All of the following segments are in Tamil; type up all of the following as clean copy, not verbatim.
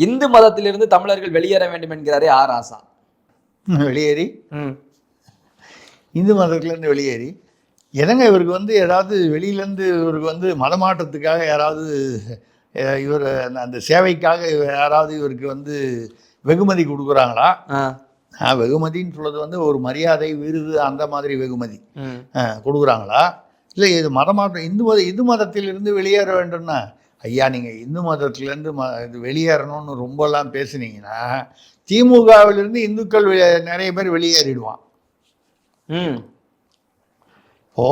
இந்து மதத்திலிருந்து தமிழர்கள் வெளியேற வேண்டும் என்கிறாரே ஆர் ராசா. வெளியேறி இந்து மதத்துலேருந்து வெளியேறி என்னங்க இவருக்கு வந்து ஏதாவது வெளியிலேருந்து இவருக்கு வந்து மதமாற்றத்துக்காக யாராவது இவர் அந்த சேவைக்காக யாராவது இவருக்கு வந்து வெகுமதி கொடுக்குறாங்களா? வெகுமதின்னு சொல்றது வந்து ஒரு மரியாதை விருது அந்த மாதிரி வெகுமதி கொடுக்குறாங்களா? இல்லை இது மதமாற்றம் இந்து மதத்திலிருந்து வெளியேற வேண்டும்னா, ஐயா நீங்கள் இந்து மதத்திலேருந்து இது வெளியேறணும்னு ரொம்பலாம் பேசுனீங்கன்னா திமுகவிலிருந்து இந்துக்கள் நிறைய பேர் வெளியேறிடுவான். ஓ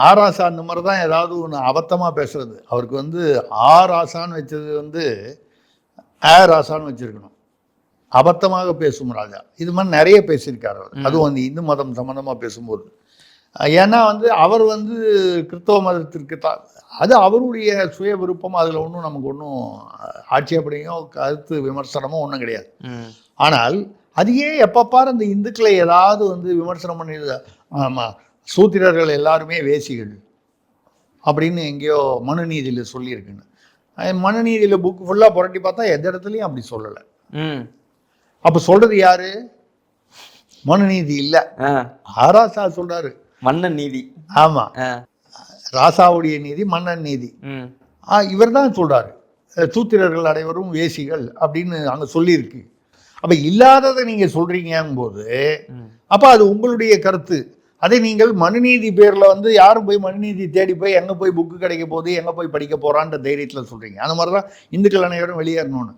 ஆர் ராசா அந்த மாதிரி தான் ஏதாவது ஒன்று அபத்தமாக பேசுறது. அவருக்கு வந்து ஆர் ராசான்னு வச்சது வந்து ஏர் ராசான்னு வச்சிருக்கணும். அபத்தமாக பேசும் ராஜா. இது மாதிரி நிறைய பேசியிருக்காரு அவர். அதுவும் வந்து இந்து மதம் சம்மந்தமாக பேசும்போது. ஏன்னா வந்து அவர் வந்து கிறிஸ்தவ மதத்திற்கு தான் அது அவருடைய சுய விருப்பம். அதில் ஒன்றும் நமக்கு ஒன்றும் ஆட்சேபனையோ கருத்து விமர்சனமோ ஒன்றும் கிடையாது. ஆனால் அதையே எப்பப்பார் அந்த இந்துக்களை ஏதாவது வந்து விமர்சனம் பண்ணி ஆமாம் சூத்திரர்கள் எல்லாருமே வேசிகள் அப்படின்னு எங்கேயோ மனுநீதியில் சொல்லியிருக்குன்னு. மனுநீதியில் புக்கு ஃபுல்லாக புரட்டி பார்த்தா எந்த இடத்துலையும் அப்படி சொல்லலை. அப்போ சொல்றது யாரு? மனுநீதி இல்லை, ஆராசா சொல்றாரு. மன்னன் நீதி. ஆமா, ராசாவுடைய நீதி மன்னன் நீதி. இவர் தான் சொல்றாரு சூத்திரர்கள் அனைவரும் வேசிகள் அப்படின்னு அங்க சொல்லியிருக்கு. அப்ப இல்லாததை நீங்க சொல்றீங்கும் போது அப்ப அது உங்களுடைய கருத்து. அதை நீங்கள் மனுநீதி பேர்ல வந்து யாரும் போய் மனுநீதி தேடி போய் எங்க போய் புக்கு கிடைக்க போகுது எங்க போய் படிக்க போறான்ற தைரியத்துல சொல்றீங்க. அந்த மாதிரிதான் இந்துக்கள் அனைவரும் வெளியேறணும்னு.